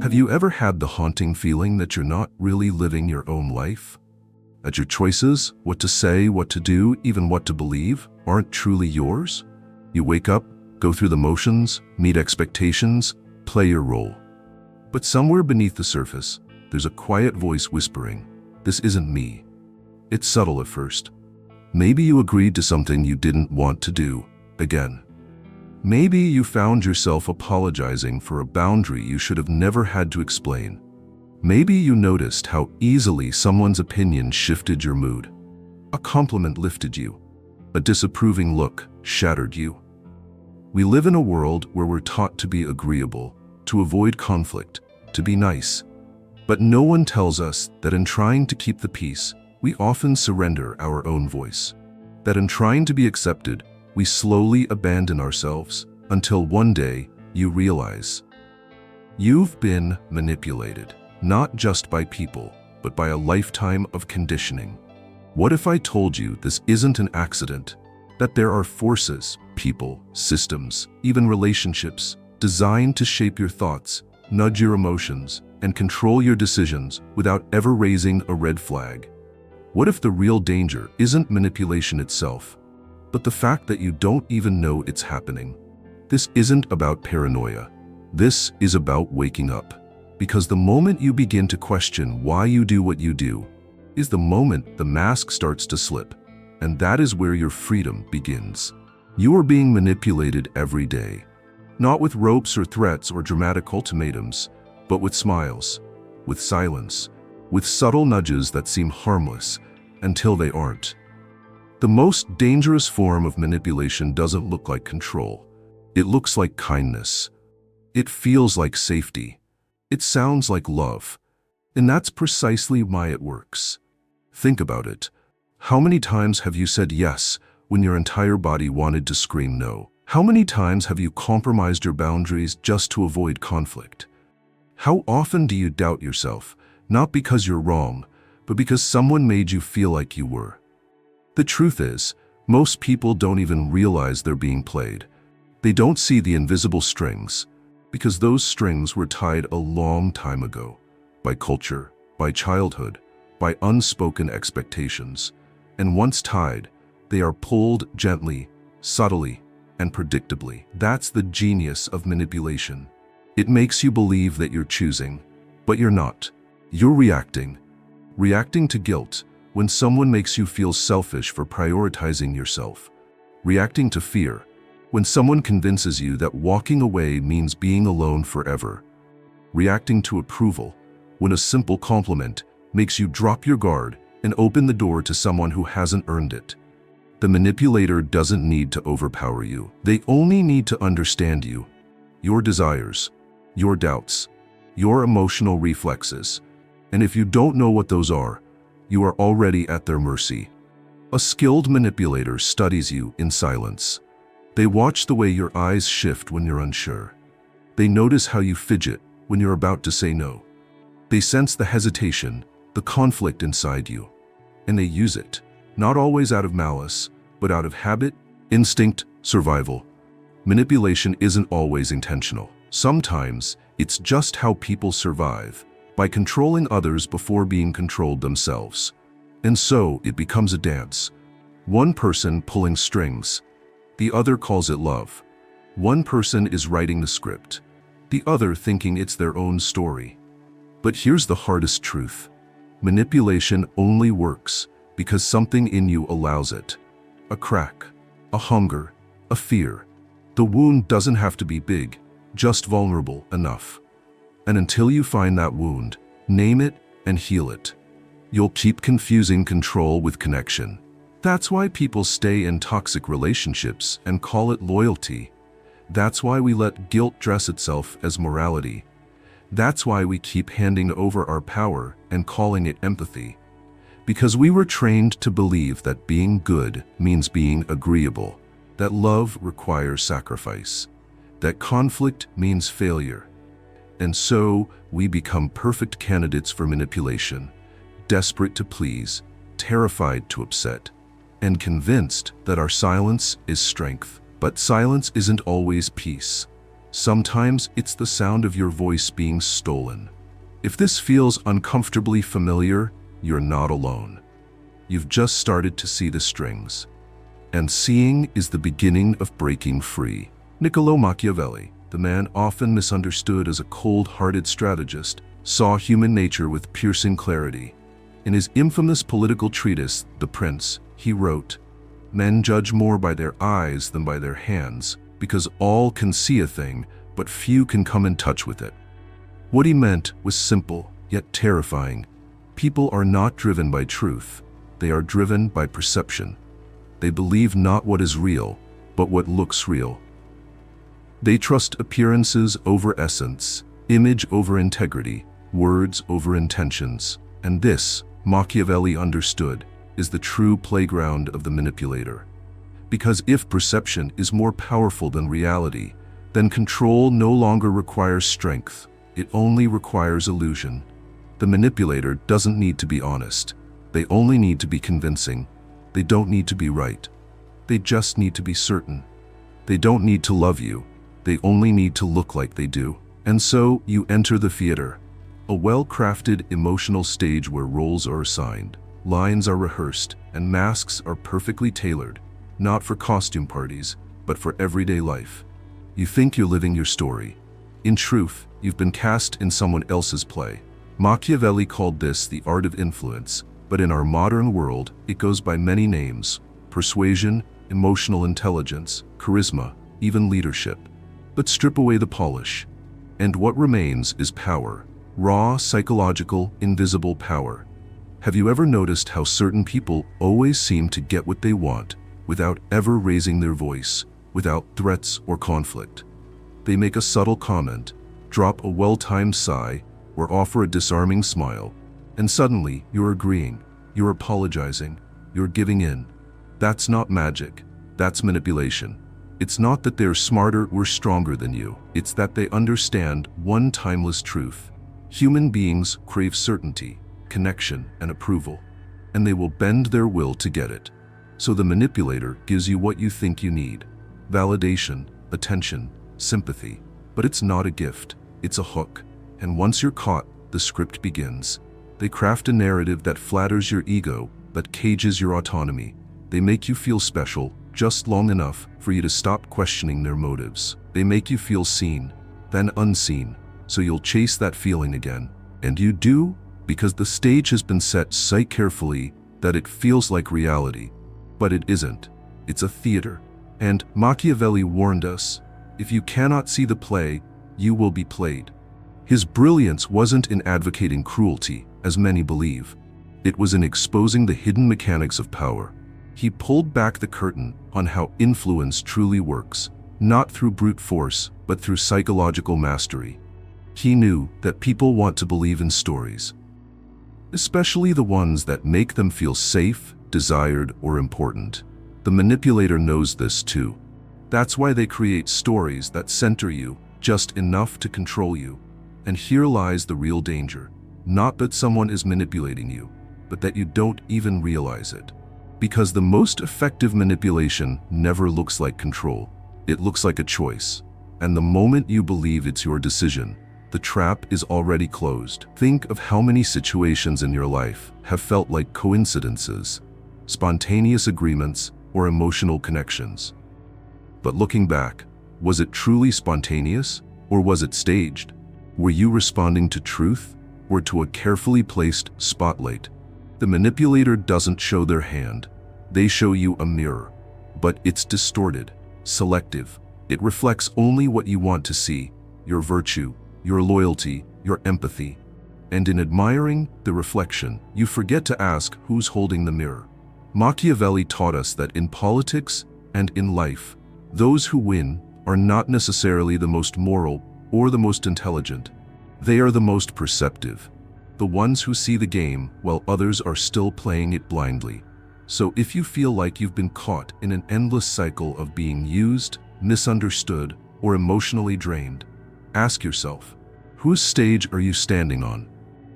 Have you ever had the haunting feeling that you're not really living your own life? That your choices, what to say, what to do, even what to believe, aren't truly yours? You wake up, go through the motions, meet expectations, play your role. But somewhere beneath the surface, there's a quiet voice whispering, "This isn't me." It's subtle at first. Maybe you agreed to something you didn't want to do, again. Maybe you found yourself apologizing for a boundary you should have never had to explain. Maybe you noticed how easily someone's opinion shifted your mood. A compliment lifted you. A disapproving look shattered you. We live in a world where we're taught to be agreeable, to avoid conflict, to be nice. But no one tells us that in trying to keep the peace, we often surrender our own voice. That in trying to be accepted, we slowly abandon ourselves until one day you realize you've been manipulated, not just by people, but by a lifetime of conditioning. What if I told you this isn't an accident, that there are forces, people, systems, even relationships, designed to shape your thoughts, nudge your emotions, and control your decisions without ever raising a red flag? What if the real danger isn't manipulation itself, but the fact that you don't even know it's happening? This isn't about paranoia. This is about waking up. Because the moment you begin to question why you do what you do, is the moment the mask starts to slip. And that is where your freedom begins. You are being manipulated every day. Not with ropes or threats or dramatic ultimatums, but with smiles, with silence, with subtle nudges that seem harmless until they aren't. The most dangerous form of manipulation doesn't look like control. It looks like kindness. It feels like safety. It sounds like love. And that's precisely why it works. Think about it. How many times have you said yes when your entire body wanted to scream no? How many times have you compromised your boundaries just to avoid conflict? How often do you doubt yourself, not because you're wrong, but because someone made you feel like you were? The truth is, most people don't even realize they're being played. They don't see the invisible strings, because those strings were tied a long time ago, by culture, by childhood, by unspoken expectations. And once tied, they are pulled gently, subtly, and predictably. That's the genius of manipulation. It makes you believe that you're choosing, but you're not. You're reacting. Reacting to guilt, when someone makes you feel selfish for prioritizing yourself. Reacting to fear, when someone convinces you that walking away means being alone forever. Reacting to approval, when a simple compliment makes you drop your guard and open the door to someone who hasn't earned it. The manipulator doesn't need to overpower you. They only need to understand you, your desires, your doubts, your emotional reflexes. And if you don't know what those are, you are already at their mercy. A skilled manipulator studies you in silence. They watch the way your eyes shift when you're unsure. They notice how you fidget when you're about to say no. They sense the hesitation, the conflict inside you. And they use it, not always out of malice, but out of habit, instinct, survival. Manipulation isn't always intentional. Sometimes it's just how people survive, by controlling others before being controlled themselves. And so it becomes a dance. One person pulling strings. The other calls it love. One person is writing the script. The other thinking it's their own story. But here's the hardest truth. Manipulation only works because something in you allows it. A crack, a hunger, a fear. The wound doesn't have to be big, just vulnerable enough. And until you find that wound, name it and heal it. You'll keep confusing control with connection. That's why people stay in toxic relationships and call it loyalty. That's why we let guilt dress itself as morality. That's why we keep handing over our power and calling it empathy. Because we were trained to believe that being good means being agreeable, that love requires sacrifice, that conflict means failure. And so we become perfect candidates for manipulation, desperate to please, terrified to upset, and convinced that our silence is strength. But silence isn't always peace. Sometimes it's the sound of your voice being stolen. If this feels uncomfortably familiar, you're not alone. You've just started to see the strings. And seeing is the beginning of breaking free. Niccolo Machiavelli, the man often misunderstood as a cold-hearted strategist, saw human nature with piercing clarity. In his infamous political treatise, The Prince, he wrote, "Men judge more by their eyes than by their hands, because all can see a thing, but few can come in touch with it." What he meant was simple, yet terrifying. People are not driven by truth. They are driven by perception. They believe not what is real, but what looks real. They trust appearances over essence, image over integrity, words over intentions. And this, Machiavelli understood, is the true playground of the manipulator. Because if perception is more powerful than reality, then control no longer requires strength. It only requires illusion. The manipulator doesn't need to be honest. They only need to be convincing. They don't need to be right. They just need to be certain. They don't need to love you. They only need to look like they do. And so you enter the theater, a well-crafted emotional stage where roles are assigned, lines are rehearsed, and masks are perfectly tailored, not for costume parties, but for everyday life. You think you're living your story. In truth, you've been cast in someone else's play. Machiavelli called this the art of influence, but in our modern world, it goes by many names: persuasion, emotional intelligence, charisma, even leadership. But strip away the polish, and what remains is power. Raw, psychological, invisible power. Have you ever noticed how certain people always seem to get what they want without ever raising their voice, without threats or conflict? They make a subtle comment, drop a well-timed sigh, or offer a disarming smile, and suddenly you're agreeing, you're apologizing, you're giving in. That's not magic, that's manipulation. It's not that they're smarter or stronger than you, it's that they understand one timeless truth. Human beings crave certainty, connection, and approval, and they will bend their will to get it. So the manipulator gives you what you think you need: validation, attention, sympathy. But it's not a gift, it's a hook. And once you're caught, the script begins. They craft a narrative that flatters your ego, that cages your autonomy. They make you feel special, just long enough for you to stop questioning their motives. They make you feel seen, then unseen, so you'll chase that feeling again. And you do, because the stage has been set so carefully that it feels like reality. But it isn't. It's a theater. And Machiavelli warned us, if you cannot see the play, you will be played. His brilliance wasn't in advocating cruelty, as many believe. It was in exposing the hidden mechanics of power. He pulled back the curtain on how influence truly works, not through brute force, but through psychological mastery. He knew that people want to believe in stories, especially the ones that make them feel safe, desired, or important. The manipulator knows this too. That's why they create stories that center you just enough to control you. And here lies the real danger. Not that someone is manipulating you, but that you don't even realize it. Because the most effective manipulation never looks like control. It looks like a choice. And the moment you believe it's your decision, the trap is already closed. Think of how many situations in your life have felt like coincidences, spontaneous agreements, or emotional connections. But looking back, was it truly spontaneous, or was it staged? Were you responding to truth, or to a carefully placed spotlight? The manipulator doesn't show their hand. They show you a mirror, but it's distorted, selective. It reflects only what you want to see: your virtue, your loyalty, your empathy. And in admiring the reflection, you forget to ask who's holding the mirror. Machiavelli taught us that in politics and in life, those who win are not necessarily the most moral or the most intelligent. They are the most perceptive, the ones who see the game while others are still playing it blindly. So if you feel like you've been caught in an endless cycle of being used, misunderstood, or emotionally drained, ask yourself, whose stage are you standing on?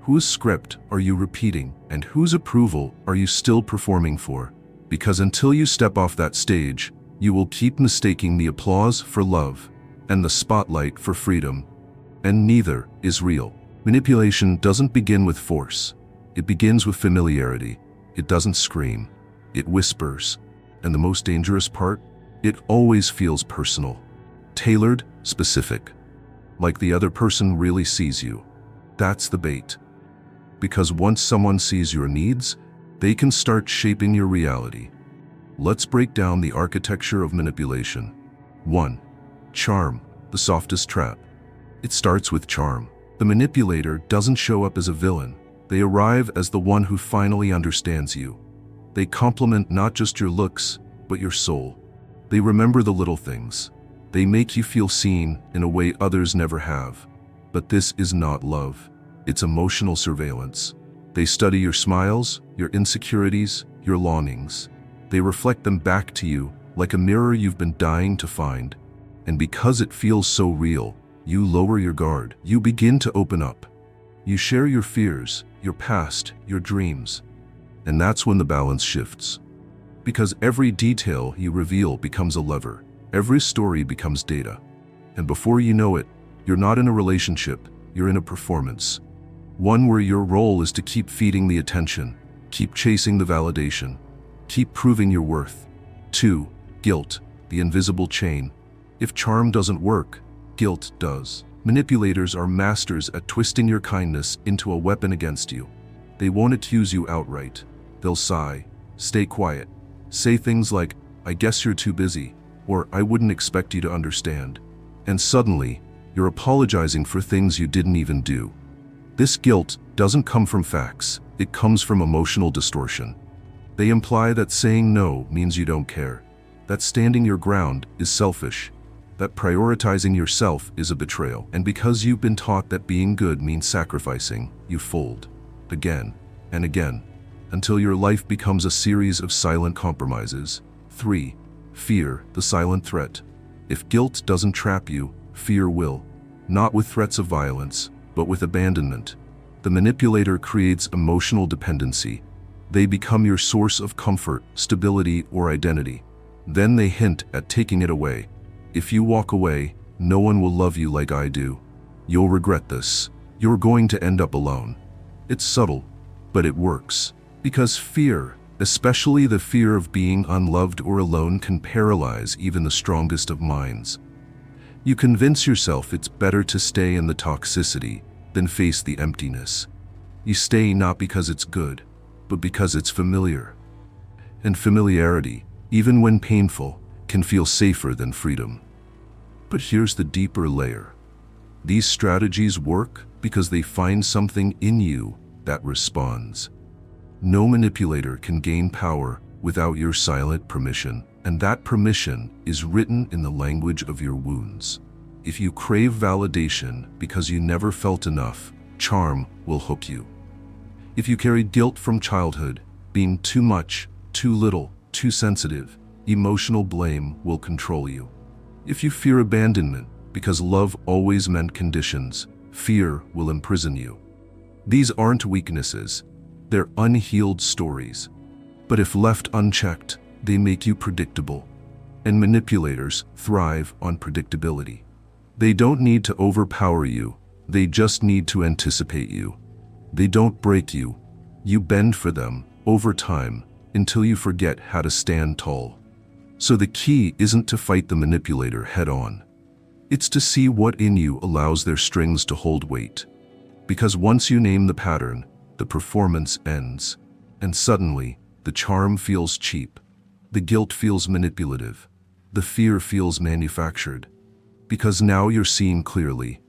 Whose script are you repeating, and whose approval are you still performing for? Because until you step off that stage, you will keep mistaking the applause for love, and the spotlight for freedom, and neither is real. Manipulation doesn't begin with force. It begins with familiarity. It doesn't scream. It whispers. And the most dangerous part? It always feels personal. Tailored, specific. Like the other person really sees you. That's the bait. Because once someone sees your needs, they can start shaping your reality. Let's break down the architecture of manipulation. 1. Charm, the softest trap. It starts with charm. The manipulator doesn't show up as a villain. They arrive as the one who finally understands you. They complement not just your looks, but your soul. They remember the little things. They make you feel seen in a way others never have. But this is not love. It's emotional surveillance. They study your smiles, your insecurities, your longings. They reflect them back to you like a mirror you've been dying to find. And because it feels so real, you lower your guard. You begin to open up. You share your fears, your past, your dreams. And that's when the balance shifts. Because every detail you reveal becomes a lever. Every story becomes data. And before you know it, you're not in a relationship, you're in a performance. One where your role is to keep feeding the attention, keep chasing the validation, keep proving your worth. 2. Guilt, the invisible chain. If charm doesn't work, guilt does. Manipulators are masters at twisting your kindness into a weapon against you. They won't accuse you outright. They'll sigh, stay quiet, say things like, "I guess you're too busy," or "I wouldn't expect you to understand." And suddenly, you're apologizing for things you didn't even do. This guilt doesn't come from facts, it comes from emotional distortion. They imply that saying no means you don't care, that standing your ground is selfish, that prioritizing yourself is a betrayal. And because you've been taught that being good means sacrificing, you fold, again and again, until your life becomes a series of silent compromises. 3. Fear, the silent threat. If guilt doesn't trap you, fear will. Not with threats of violence, but with abandonment. The manipulator creates emotional dependency. They become your source of comfort, stability, or identity. Then they hint at taking it away. If you walk away, no one will love you like I do. You'll regret this. You're going to end up alone. It's subtle, but it works. Because fear, especially the fear of being unloved or alone, can paralyze even the strongest of minds. You convince yourself it's better to stay in the toxicity than face the emptiness. You stay not because it's good, but because it's familiar. And familiarity, even when painful, can feel safer than freedom. But here's the deeper layer. These strategies work because they find something in you that responds. No manipulator can gain power without your silent permission, and that permission is written in the language of your wounds. If you crave validation because you never felt enough, charm will hook you. If you carry guilt from childhood, being too much, too little, too sensitive, emotional blame will control you. If you fear abandonment because love always meant conditions, fear will imprison you. These aren't weaknesses, they're unhealed stories. But if left unchecked, they make you predictable. And manipulators thrive on predictability. They don't need to overpower you, they just need to anticipate you. They don't break you, you bend for them over time until you forget how to stand tall. So the key isn't to fight the manipulator head-on. It's to see what in you allows their strings to hold weight. Because once you name the pattern, the performance ends. And suddenly, the charm feels cheap. The guilt feels manipulative. The fear feels manufactured. Because now you're seeing clearly.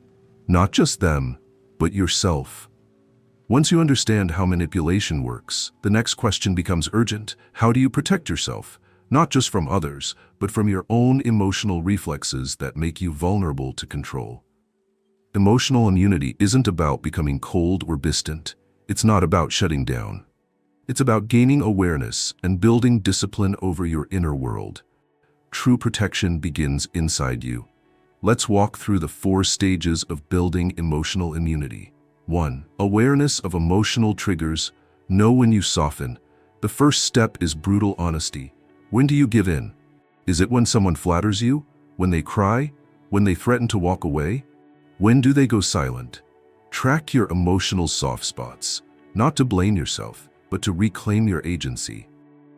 Not just them, but yourself. Once you understand how manipulation works, the next question becomes urgent. How do you protect yourself? Not just from others, but from your own emotional reflexes that make you vulnerable to control. Emotional immunity isn't about becoming cold or distant. It's not about shutting down. It's about gaining awareness and building discipline over your inner world. True protection begins inside you. Let's walk through the 4 stages of building emotional immunity. 1. Awareness of emotional triggers. Know when you soften. The first step is brutal honesty. When do you give in? Is it when someone flatters you? When they cry? When they threaten to walk away? When do they go silent? Track your emotional soft spots, not to blame yourself, but to reclaim your agency.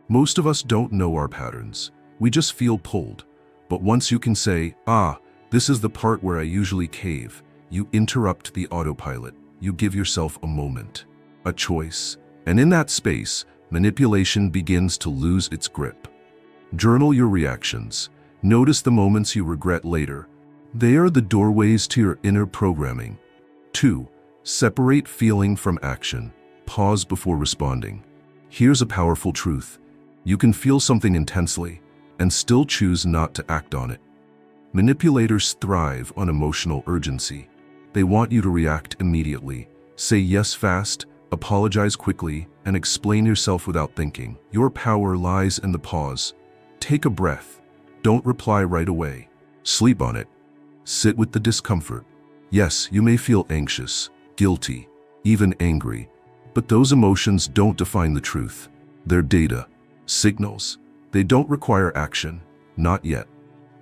Most of us don't know our patterns. We just feel pulled. But once you can say, this is the part where I usually cave, you interrupt the autopilot. You give yourself a moment, a choice. And in that space, manipulation begins to lose its grip. Journal your reactions. Notice the moments you regret later. They are the doorways to your inner programming. 2. Separate feeling from action. Pause before responding. Here's a powerful truth. You can feel something intensely and still choose not to act on it. Manipulators thrive on emotional urgency. They want you to react immediately, say yes fast, apologize quickly, and explain yourself without thinking. Your power lies in the pause. Take a breath. Don't reply right away. Sleep on it. Sit with the discomfort. Yes, you may feel anxious, guilty, even angry, but those emotions don't define the truth. They're data, signals. They don't require action, not yet.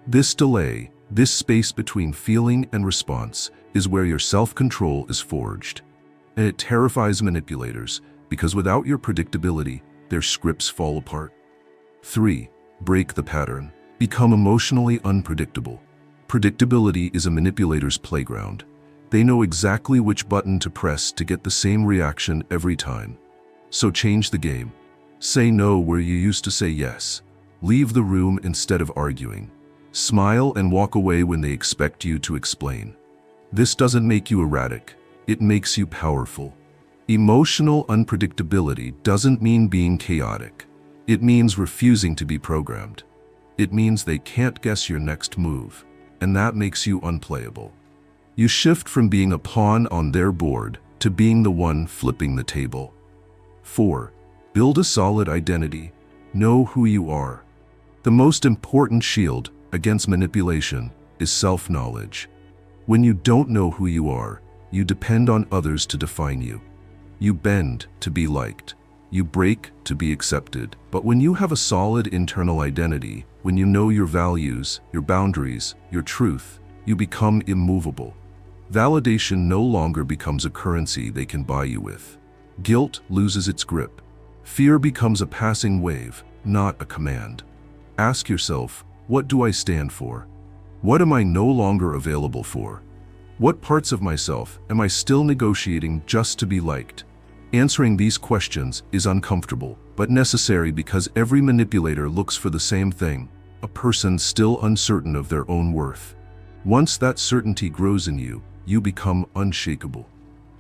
This delay, this space between feeling and response, is where your self-control is forged. And it terrifies manipulators, because without your predictability, their scripts fall apart. 3. Break the pattern. Become emotionally unpredictable. Predictability is a manipulator's playground. They know exactly which button to press to get the same reaction every time. So change the game. Say no where you used to say yes. Leave the room instead of arguing. Smile and walk away when they expect you to explain. This doesn't make you erratic. It makes you powerful. Emotional unpredictability doesn't mean being chaotic. It means refusing to be programmed. It means they can't guess your next move, and that makes you unplayable. You shift from being a pawn on their board to being the one flipping the table. 4. Build a solid identity. Know who you are. The most important shield against manipulation is self-knowledge. When you don't know who you are, you depend on others to define you. You bend to be liked. You break to be accepted. But when you have a solid internal identity, when you know your values, your boundaries, your truth, you become immovable. Validation no longer becomes a currency they can buy you with. Guilt loses its grip. Fear becomes a passing wave, not a command. Ask yourself, what do I stand for? What am I no longer available for? What parts of myself am I still negotiating just to be liked? Answering these questions is uncomfortable, but necessary because every manipulator looks for the same thing, a person still uncertain of their own worth. Once that certainty grows in you, you become unshakable.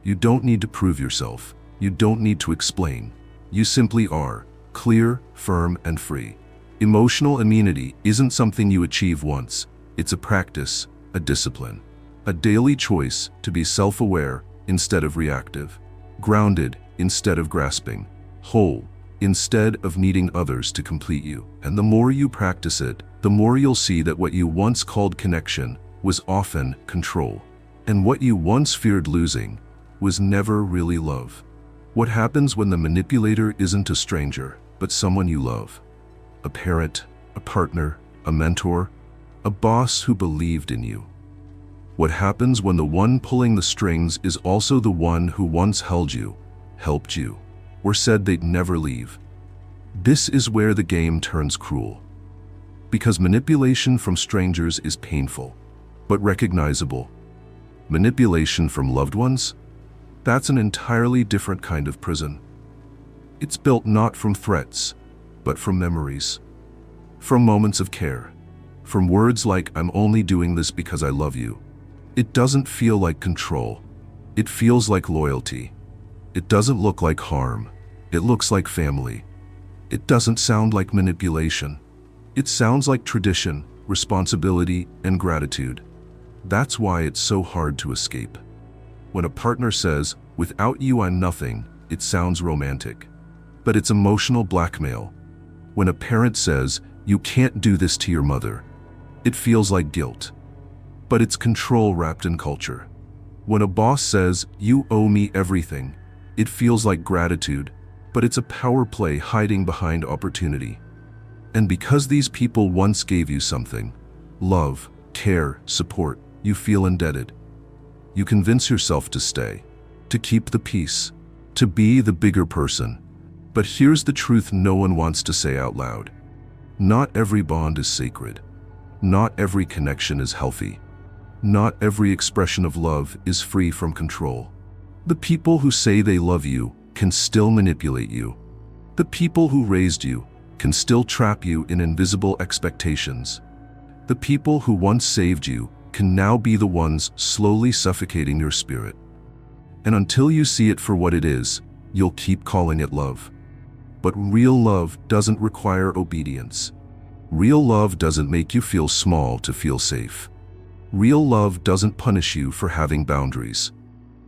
You don't need to prove yourself. You don't need to explain. You simply are, clear, firm, and free. Emotional immunity isn't something you achieve once. It's a practice, a discipline, a daily choice to be self-aware instead of reactive, grounded instead of grasping, whole instead of needing others to complete you. And the more you practice it, the more you'll see that what you once called connection was often control. And what you once feared losing was never really love. What happens when the manipulator isn't a stranger, but someone you love? A parent, a partner, a mentor, a boss who believed in you. What happens when the one pulling the strings is also the one who once held you, helped you, or said they'd never leave? This is where the game turns cruel. Because manipulation from strangers is painful, but recognizable. Manipulation from loved ones? That's an entirely different kind of prison. It's built not from threats, but from memories. From moments of care. From words like, I'm only doing this because I love you. It doesn't feel like control. It feels like loyalty. It doesn't look like harm. It looks like family. It doesn't sound like manipulation. It sounds like tradition, responsibility, and gratitude. That's why it's so hard to escape. When a partner says, without you I'm nothing, it sounds romantic. But it's emotional blackmail. When a parent says, you can't do this to your mother, it feels like guilt. But it's control wrapped in culture. When a boss says, you owe me everything, it feels like gratitude, but it's a power play hiding behind opportunity. And because these people once gave you something, love, care, support, you feel indebted. You convince yourself to stay, to keep the peace, to be the bigger person. But here's the truth no one wants to say out loud. Not every bond is sacred. Not every connection is healthy. Not every expression of love is free from control. The people who say they love you can still manipulate you. The people who raised you can still trap you in invisible expectations. The people who once saved you can now be the ones slowly suffocating your spirit. And until you see it for what it is, you'll keep calling it love. But real love doesn't require obedience. Real love doesn't make you feel small to feel safe. Real love doesn't punish you for having boundaries.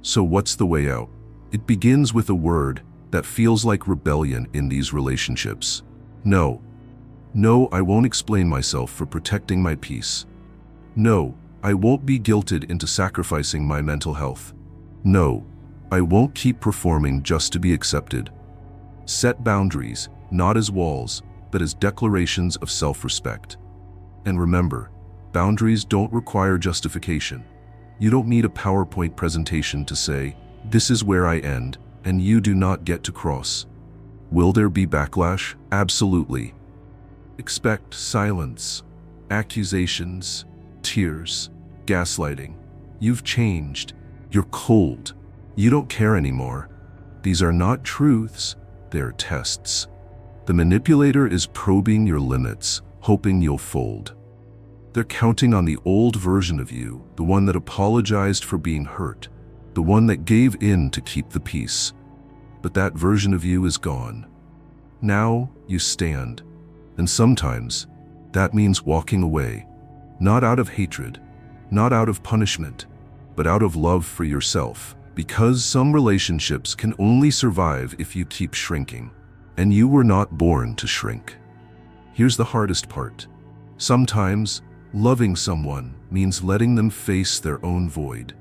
So what's the way out? It begins with a word that feels like rebellion in these relationships. No. No, I won't explain myself for protecting my peace. No, I won't be guilted into sacrificing my mental health. No, I won't keep performing just to be accepted. Set boundaries, not as walls, but as declarations of self-respect. And remember, boundaries don't require justification. You don't need a PowerPoint presentation to say, "This is where I end, and you do not get to cross." Will there be backlash? Absolutely. Expect silence, accusations, tears, gaslighting. You've changed. You're cold. You don't care anymore. These are not truths, they're tests. The manipulator is probing your limits, hoping you'll fold. They're counting on the old version of you, the one that apologized for being hurt, the one that gave in to keep the peace. But that version of you is gone. Now you stand. And sometimes that means walking away, not out of hatred, not out of punishment, but out of love for yourself. Because some relationships can only survive if you keep shrinking, and you were not born to shrink. Here's the hardest part. Sometimes loving someone means letting them face their own void.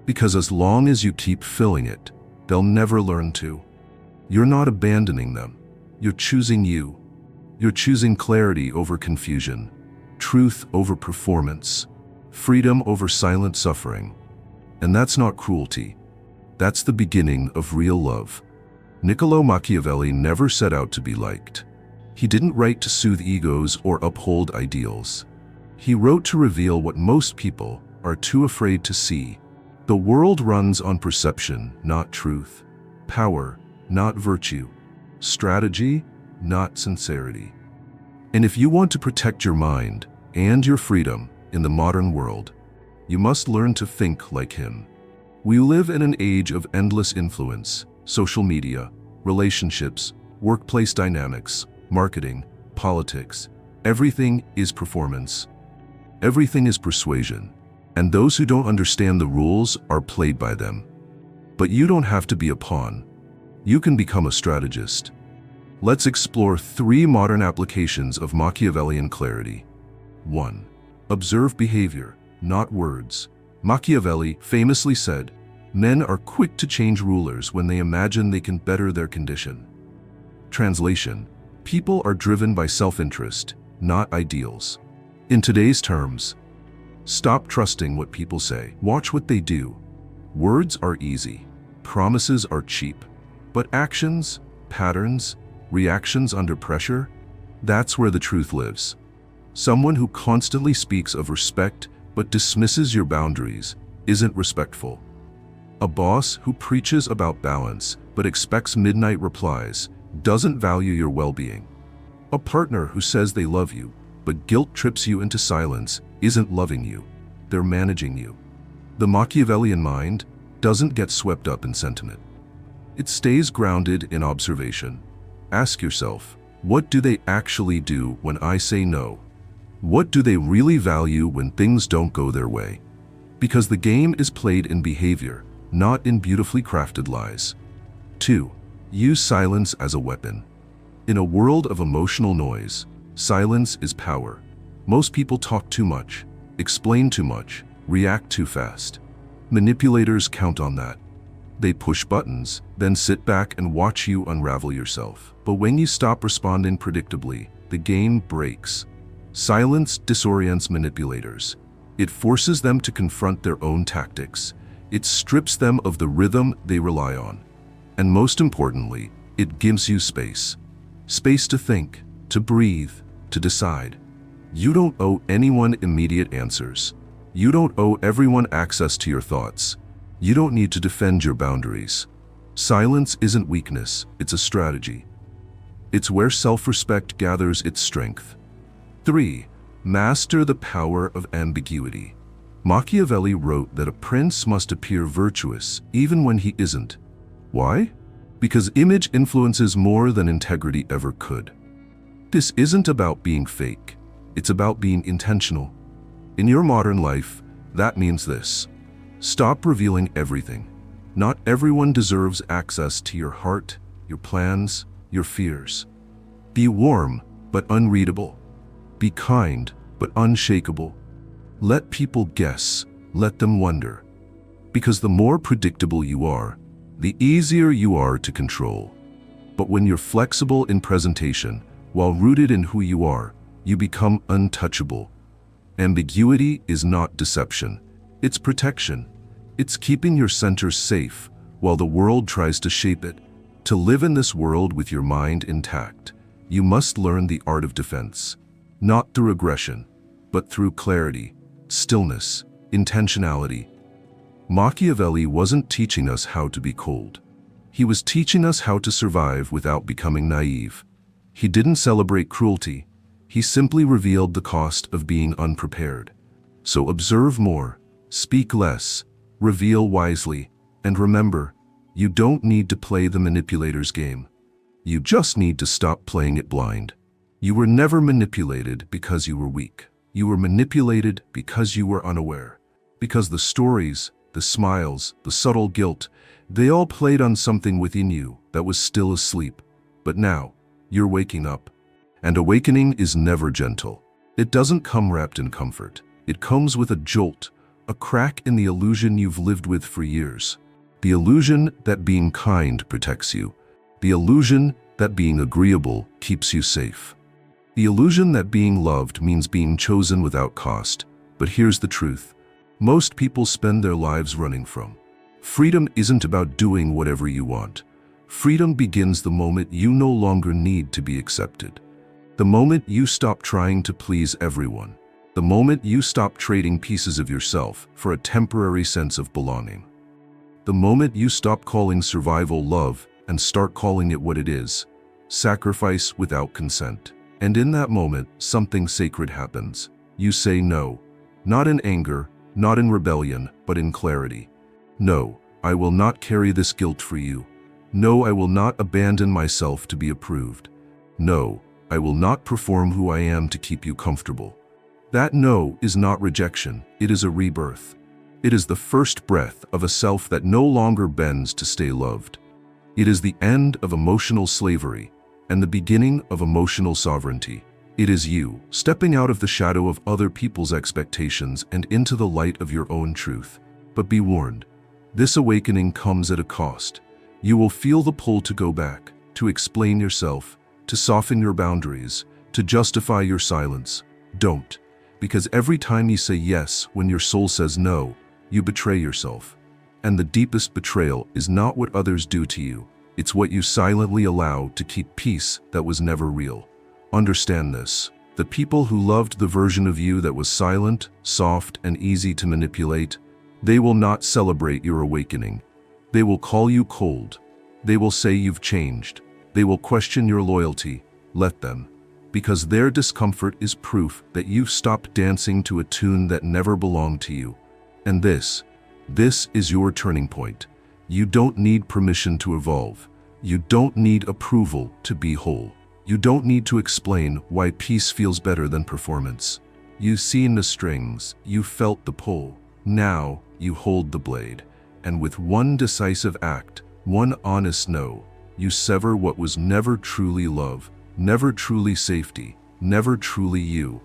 Because as long as you keep filling it, they'll never learn to. You're not abandoning them. You're choosing you. You're choosing clarity over confusion, truth over performance, freedom over silent suffering. And that's not cruelty. That's the beginning of real love. Niccolo Machiavelli never set out to be liked. He didn't write to soothe egos or uphold ideals. He wrote to reveal what most people are too afraid to see. The world runs on perception, not truth. Power, not virtue. Strategy, not sincerity. And if you want to protect your mind and your freedom in the modern world, you must learn to think like him. We live in an age of endless influence, social media, relationships, workplace dynamics, marketing, politics. Everything is performance. Everything is persuasion. And those who don't understand the rules are played by them. But you don't have to be a pawn. You can become a strategist. Let's explore 3 modern applications of Machiavellian clarity. 1. Observe behavior, not words. Machiavelli famously said, "Men are quick to change rulers when they imagine they can better their condition." Translation: people are driven by self-interest, not ideals. In today's terms, stop trusting what people say. Watch what they do. Words are easy. Promises are cheap. But actions, patterns, reactions under pressure, that's where the truth lives. Someone who constantly speaks of respect but dismisses your boundaries isn't respectful. A boss who preaches about balance but expects midnight replies doesn't value your well-being. A partner who says they love you but guilt trips you into silence isn't loving you, they're managing you. The Machiavellian mind doesn't get swept up in sentiment. It stays grounded in observation. Ask yourself, what do they actually do when I say no? What do they really value when things don't go their way? Because the game is played in behavior, not in beautifully crafted lies. 2. Use silence as a weapon. In a world of emotional noise, silence is power. Most people talk too much, explain too much, react too fast. Manipulators count on that. They push buttons, then sit back and watch you unravel yourself. But when you stop responding predictably, the game breaks. Silence disorients manipulators. It forces them to confront their own tactics. It strips them of the rhythm they rely on. And most importantly, it gives you space. Space to think, to breathe, to decide. You don't owe anyone immediate answers. You don't owe everyone access to your thoughts. You don't need to defend your boundaries. Silence isn't weakness, it's a strategy. It's where self-respect gathers its strength. 3. Master the power of ambiguity. Machiavelli wrote that a prince must appear virtuous even when he isn't. Why? Because image influences more than integrity ever could. This isn't about being fake. It's about being intentional. In your modern life, that means this. Stop revealing everything. Not everyone deserves access to your heart, your plans, your fears. Be warm, but unreadable. Be kind, but unshakable. Let people guess, let them wonder. Because the more predictable you are, the easier you are to control. But when you're flexible in presentation, while rooted in who you are, you become untouchable. Ambiguity is not deception. It's protection. It's keeping your center safe while the world tries to shape it. To live in this world with your mind intact, you must learn the art of defense. Not through aggression, but through clarity, stillness, intentionality. Machiavelli wasn't teaching us how to be cold. He was teaching us how to survive without becoming naive. He didn't celebrate cruelty. He simply revealed the cost of being unprepared. So observe more, speak less, reveal wisely, and remember, you don't need to play the manipulator's game. You just need to stop playing it blind. You were never manipulated because you were weak. You were manipulated because you were unaware. Because the stories, the smiles, the subtle guilt, they all played on something within you that was still asleep. But now, you're waking up. And awakening is never gentle. It doesn't come wrapped in comfort. It comes with a jolt, a crack in the illusion you've lived with for years. The illusion that being kind protects you. The illusion that being agreeable keeps you safe. The illusion that being loved means being chosen without cost. But here's the truth. Most people spend their lives running from. Freedom isn't about doing whatever you want. Freedom begins the moment you no longer need to be accepted. The moment you stop trying to please everyone. The moment you stop trading pieces of yourself for a temporary sense of belonging. The moment you stop calling survival love and start calling it what it is, sacrifice without consent. And in that moment, something sacred happens. You say no, not in anger, not in rebellion, but in clarity. No, I will not carry this guilt for you. No, I will not abandon myself to be approved. No, I will not perform who I am to keep you comfortable. That no is not rejection, it is a rebirth. It is the first breath of a self that no longer bends to stay loved. It is the end of emotional slavery and the beginning of emotional sovereignty. It is you, stepping out of the shadow of other people's expectations and into the light of your own truth. But be warned, this awakening comes at a cost. You will feel the pull to go back, to explain yourself, to soften your boundaries, to justify your silence. Don't, because every time you say yes when your soul says no, you betray yourself. And the deepest betrayal is not what others do to you, it's what you silently allow to keep peace that was never real. Understand this. The people who loved the version of you that was silent, soft, and easy to manipulate, they will not celebrate your awakening. They will call you cold. They will say you've changed. They will question your loyalty. Let them. Because their discomfort is proof that you've stopped dancing to a tune that never belonged to you. And this is your turning point. You don't need permission to evolve. You don't need approval to be whole. You don't need to explain why peace feels better than performance. You've seen the strings, you felt the pull. Now you hold the blade. And with one decisive act, one honest no, you sever what was never truly love, never truly safety, never truly you.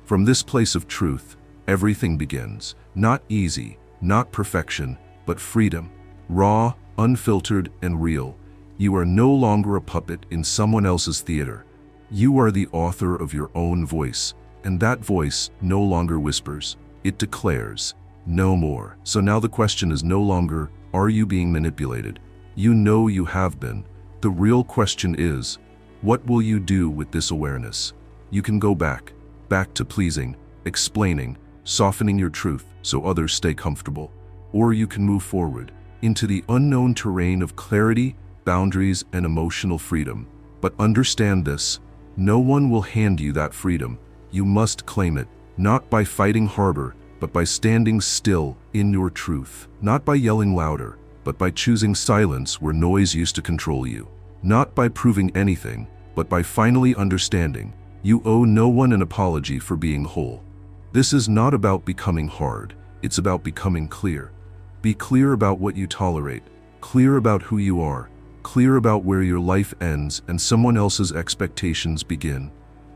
From this place of truth, everything begins. Not easy, not perfection, but freedom. Raw, unfiltered, and real. You are no longer a puppet in someone else's theater. You are the author of your own voice, and that voice no longer whispers. It declares, no more. So now the question is no longer, are you being manipulated? You know you have been. The real question is, what will you do with this awareness? You can go back to pleasing, explaining, softening your truth so others stay comfortable. Or you can move forward into the unknown terrain of clarity, boundaries, and emotional freedom. But understand this, no one will hand you that freedom. You must claim it, not by fighting harder, but by standing still in your truth. Not by yelling louder, but by choosing silence where noise used to control you. Not by proving anything, but by finally understanding you owe no one an apology for being whole. This is not about becoming hard, it's about becoming clear. Be clear about what you tolerate, clear about who you are, clear about where your life ends and someone else's expectations begin.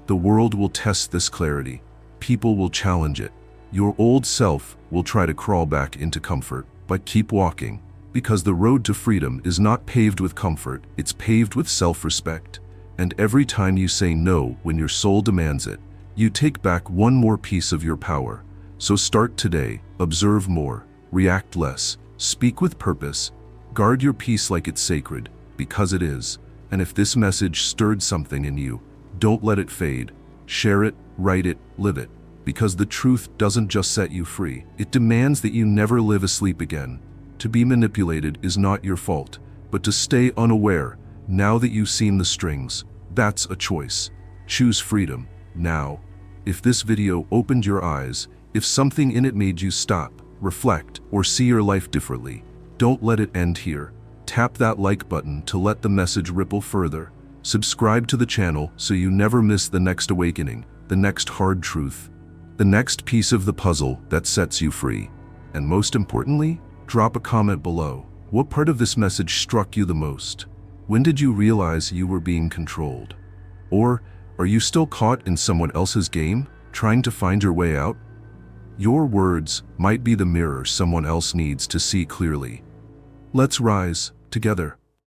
The world will test this clarity. People will challenge it. Your old self will try to crawl back into comfort, but keep walking, because the road to freedom is not paved with comfort, it's paved with self-respect. And every time you say no when your soul demands it, you take back one more piece of your power. So start today, observe more, react less, speak with purpose, guard your peace like it's sacred, because it is. And if this message stirred something in you, don't let it fade. Share it, write it, live it. Because the truth doesn't just set you free, it demands that you never live asleep again. To be manipulated is not your fault, but to stay unaware, now that you've seen the strings, that's a choice. Choose freedom, now. If this video opened your eyes, if something in it made you stop, reflect, or see your life differently, don't let it end here. Tap that like button to let the message ripple further. Subscribe to the channel so you never miss the next awakening, the next hard truth, the next piece of the puzzle that sets you free. And most importantly, drop a comment below. What part of this message struck you the most? When did you realize you were being controlled? Or are you still caught in someone else's game, trying to find your way out? Your words might be the mirror someone else needs to see clearly. Let's rise together.